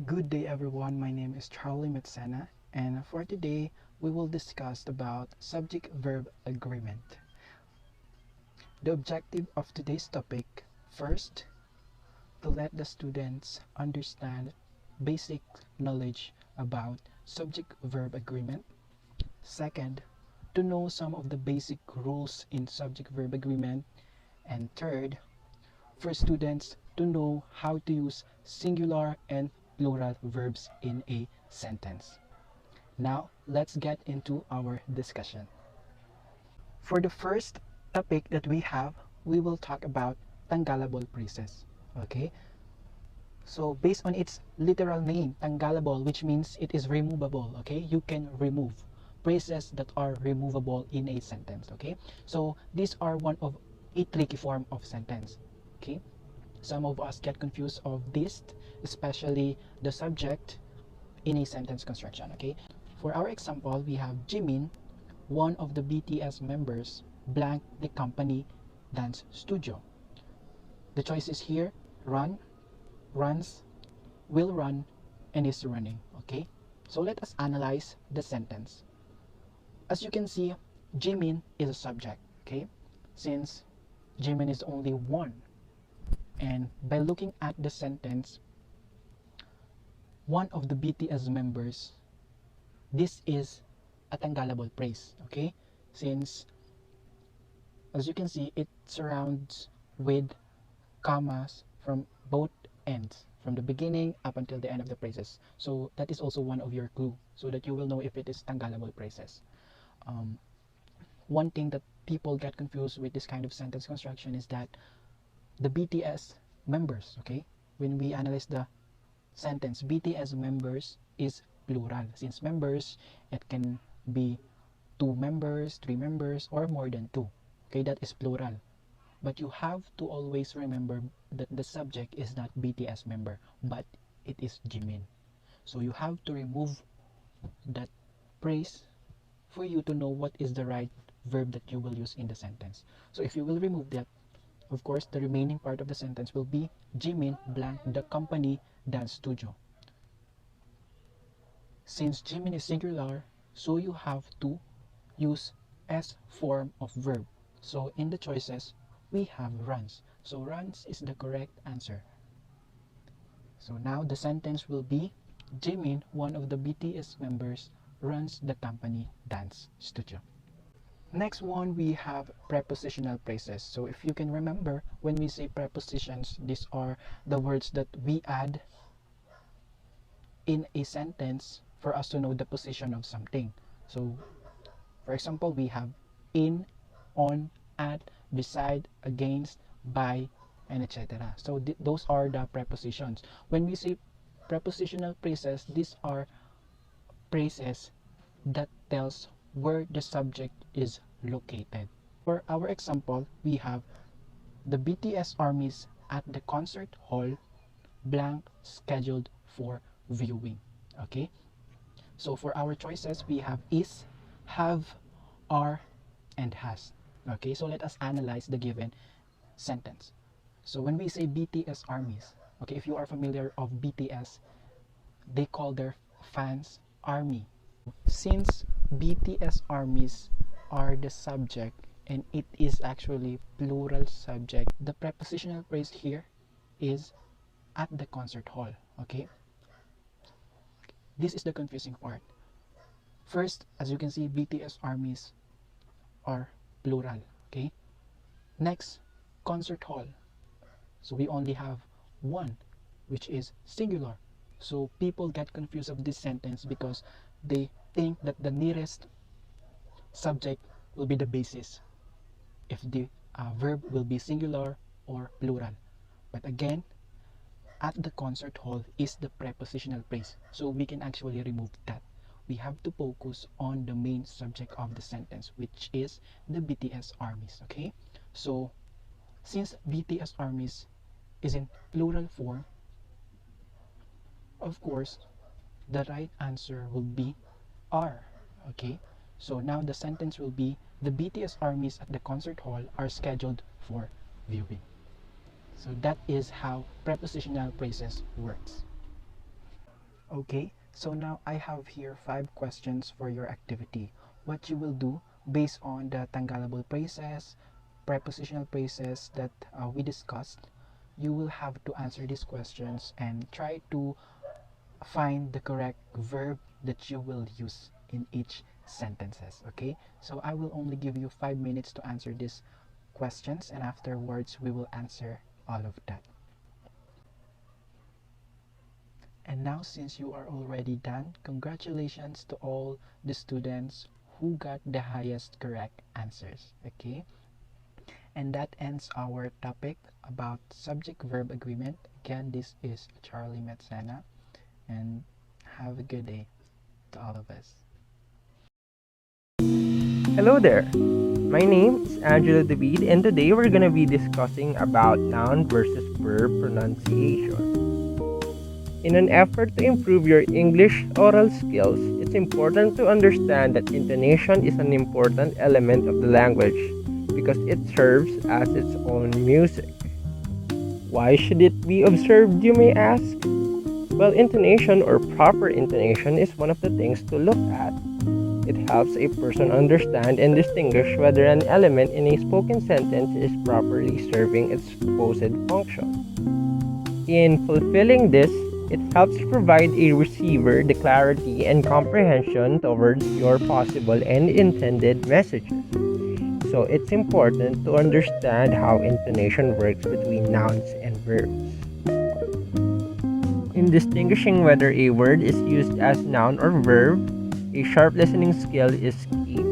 Good day everyone, my name is Charlie Metcena, and for today we will discuss about subject-verb agreement. The objective of today's topic, first, to let the students understand basic knowledge about subject-verb agreement. Second, to know some of the basic rules in subject-verb agreement. And third, for students to know how to use singular and plural verbs in a sentence. Now, let's get into our discussion. For the first topic that we have, we will talk about tanggalable phrases. Okay? So, based on its literal name, tanggalable, which means it is removable. Okay? You can remove phrases that are removable in a sentence. Okay? So, these are one of a tricky form of sentence. Okay? Some of us get confused of this, especially the subject in a sentence construction. Okay, for our example, we have Jimin, one of the BTS members, blank the company dance studio. The choices here: run, runs, will run, and is running. Okay, so let us analyze the sentence. As you can see, Jimin is a subject. Okay, since Jimin is only one, and by looking at the sentence, one of the BTS members, this is a tanggalable phrase. Okay, since as you can see, it surrounds with commas from both ends, from the beginning up until the end of the phrases. So that is also one of your clue, so that you will know if it is tanggalable phrases. One thing that people get confused with this kind of sentence construction is that the BTS members, okay, when we analyze the sentence, BTS members is plural. Since members, it can be 2 members, 3 members, or more than 2. Okay, that is plural. But you have to always remember that the subject is not BTS member, but it is Jimin. So you have to remove that phrase for you to know what is the right verb that you will use in the sentence. So if you will remove that, of course, the remaining part of the sentence will be Jimin blank the company dance studio. Since Jimin is singular, so you have to use S form of verb. So in the choices, we have runs. So runs is the correct answer. So now the sentence will be Jimin, one of the BTS members, runs the company dance studio. Next one, we have prepositional phrases. So if you can remember, when we say prepositions, these are the words that we add in a sentence for us to know the position of something. So for example, we have in, on, at, beside, against, by, and etc. So those are the prepositions. When we say prepositional phrases, these are phrases that tells where the subject is located. For our example, we have the BTS armies at the concert hall blank scheduled for viewing. Okay, so for our choices, we have is, have, are, and has. Okay, so let us analyze the given sentence. So when we say BTS armies, okay, if you are familiar of BTS, they call their fans army. Since BTS armies are the subject and it is actually plural subject, the prepositional phrase here is at the concert hall. Okay, this is the confusing part. First, as you can see, BTS armies are plural. Okay, next, concert hall, so we only have one, which is singular. So people get confused of this sentence because they think that the nearest subject will be the basis if the verb will be singular or plural. But again, at the concert hall is the prepositional phrase, so we can actually remove that. We have to focus on the main subject of the sentence, which is the BTS armies. Okay, so since BTS armies is in plural form, of course the right answer will be are. Okay, so now the sentence will be the BTS armies at the concert hall are scheduled for viewing. So that is how prepositional phrases works. Okay, so now I have here 5 questions for your activity. What you will do based on the tanggalable phrases, prepositional phrases that we discussed, you will have to answer these questions and try to find the correct verb that you will use in each sentences. Okay, so I will only give you 5 minutes to answer these questions, and afterwards we will answer all of that. And now, since you are already done, congratulations to all the students who got the highest correct answers. Okay, and that ends our topic about subject verb agreement. Again, this is Charlie Metcena, and have a good day to all of us. Hello there. My name is Angelo David, and today we're going to be discussing about noun versus verb pronunciation. In an effort to improve your English oral skills, it's important to understand that intonation is an important element of the language because it serves as its own music. Why should it be observed, you may ask? Well, intonation or proper intonation is one of the things to look at. It helps a person understand and distinguish whether an element in a spoken sentence is properly serving its supposed function. In fulfilling this, it helps provide a receiver the clarity and comprehension towards your possible and intended messages. So it's important to understand how intonation works between nouns and verbs. In distinguishing whether a word is used as noun or verb, a sharp listening skill is key.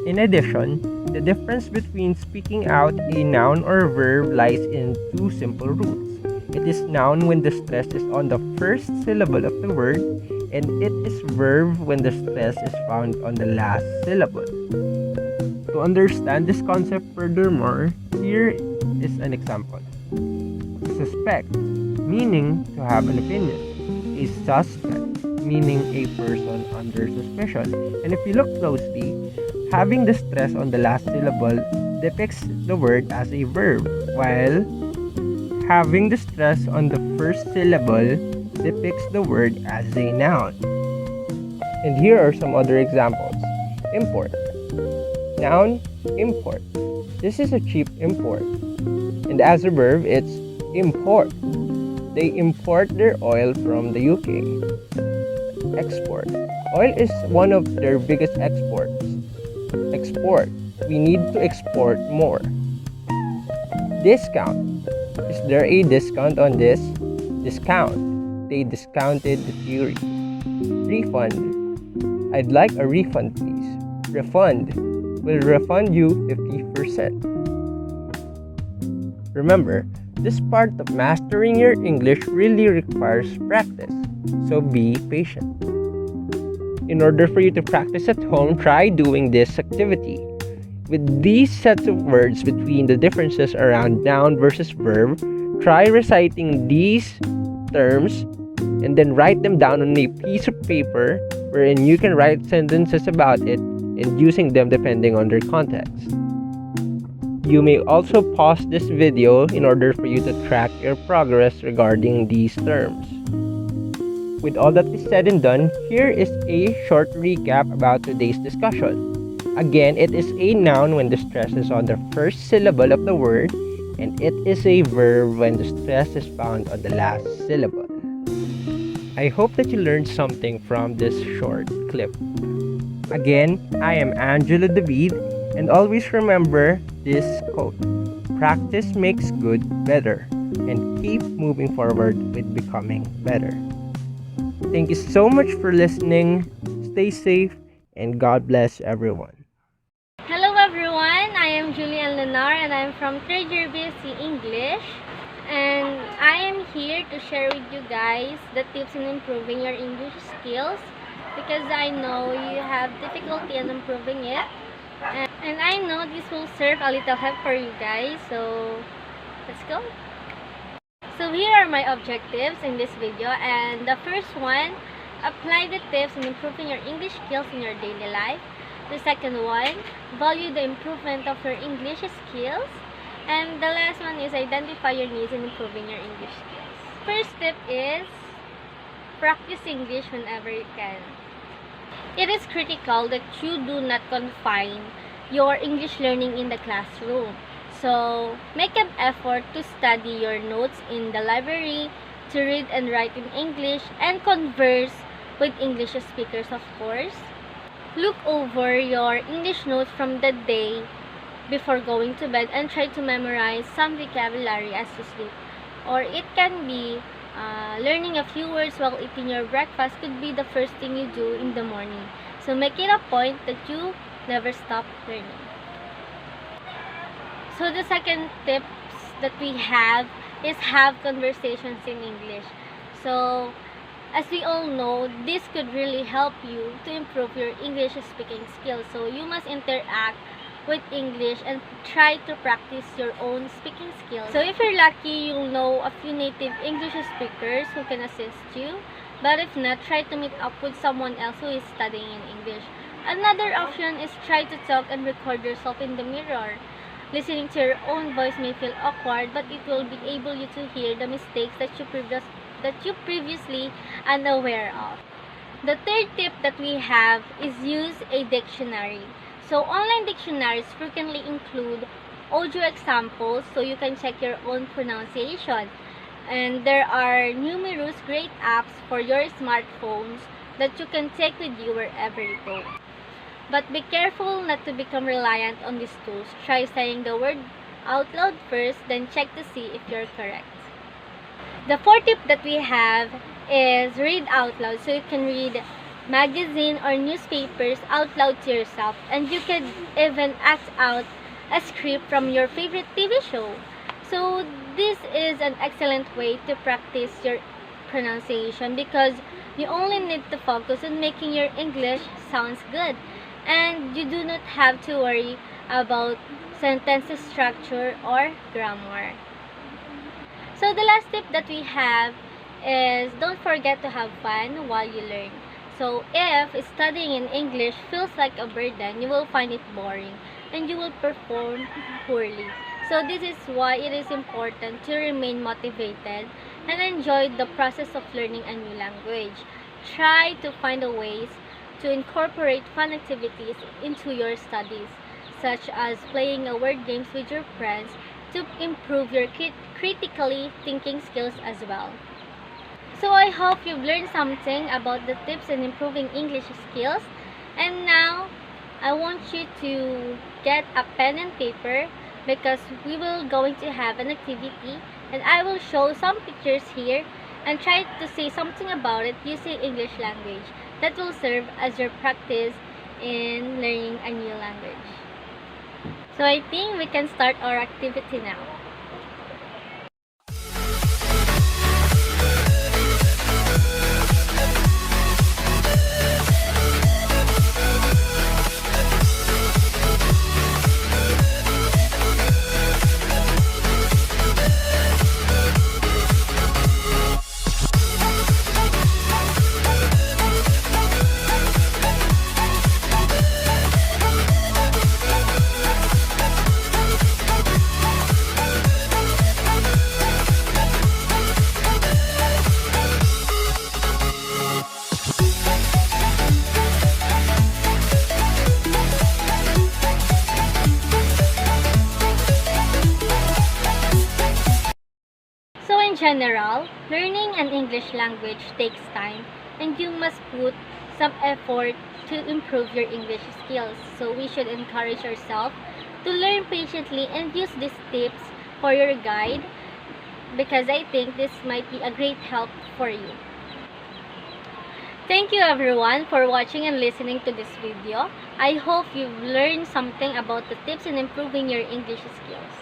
In addition, the difference between speaking out a noun or verb lies in 2 simple rules. It is noun when the stress is on the first syllable of the word, and it is verb when the stress is found on the last syllable. To understand this concept furthermore, here is an example. Suspect, meaning to have an opinion. A suspect, meaning a person under suspicion. And if you look closely, having the stress on the last syllable depicts the word as a verb, while having the stress on the first syllable depicts the word as a noun. And here are some other examples. Import. Noun, import. This is a cheap import. And as a verb, it's import. They import their oil from the UK. Export. Oil is one of their biggest exports. Export. We need to export more. Discount. Is there a discount on this? Discount. They discounted the theory. Refund. I'd like a refund, please. Refund. We'll refund you 50%. Remember, this part of mastering your English really requires practice, so be patient. In order for you to practice at home, try doing this activity. With these sets of words between the differences around noun versus verb, try reciting these terms and then write them down on a piece of paper wherein you can write sentences about it and using them depending on their context. You may also pause this video in order for you to track your progress regarding these terms. With all that is said and done, here is a short recap about today's discussion. Again, it is a noun when the stress is on the first syllable of the word, and it is a verb when the stress is found on the last syllable. I hope that you learned something from this short clip. Again, I am Angelo David, and always remember this quote: practice makes good better, and keep moving forward with becoming better. Thank you so much for listening. Stay safe, and God bless everyone. Hello everyone, I am Julian Lunar and I'm from 3rd year BSc English, and I am here to share with you guys the tips in improving your English skills, because I know you have difficulty in improving it, and I know this will serve a little help for you guys, so let's go. So here are my objectives in this video, and the first one, apply the tips in improving your English skills in your daily life. The second one, value the improvement of your English skills. And the last one is identify your needs in improving your English skills. First tip is practice English whenever you can. It is critical that you do not confine your English learning in the classroom. So, make an effort to study your notes in the library, to read and write in English, and converse with English speakers, of course. Look over your English notes from the day before going to bed and try to memorize some vocabulary as you sleep. Or it can be learning a few words while eating your breakfast could be the first thing you do in the morning. So make it a point that you never stop learning. So the second tips that we have is have conversations in English. So as we all know, this could really help you to improve your English speaking skills. So you must interact with English and try to practice your own speaking skills. So if you're lucky, you'll know a few native English speakers who can assist you. But if not, try to meet up with someone else who is studying in English. Another option is try to talk and record yourself in the mirror. Listening to your own voice may feel awkward, but it will be able you to hear the mistakes that you previously unaware of. The third tip that we have is use a dictionary. So online dictionaries frequently include audio examples so you can check your own pronunciation. And there are numerous great apps for your smartphones that you can take with you wherever you go. But be careful not to become reliant on these tools. Try saying the word out loud first, then check to see if you're correct. The fourth tip that we have is read out loud. So you can read magazine or newspapers out loud to yourself, and you can even act out a script from your favorite TV show. So this is an excellent way to practice your pronunciation because you only need to focus on making your English sounds good, and you do not have to worry about sentence structure or grammar. So the last tip that we have is don't forget to have fun while you learn. So if studying in English feels like a burden, you will find it boring and you will perform poorly. So this is why it is important to remain motivated and enjoy the process of learning a new language. Try to find ways to incorporate fun activities into your studies, such as playing word games with your friends to improve your critically thinking skills as well. So I hope you've learned something about the tips in improving English skills. And now, I want you to get a pen and paper because we will going to have an activity and I will show some pictures here and try to say something about it using English language. That will serve as your practice in learning a new language. So I think we can start our activity now. In general, learning an English language takes time and you must put some effort to improve your English skills. So we should encourage ourselves to learn patiently and use these tips for your guide because I think this might be a great help for you. Thank you everyone for watching and listening to this video. I hope you've learned something about the tips in improving your English skills.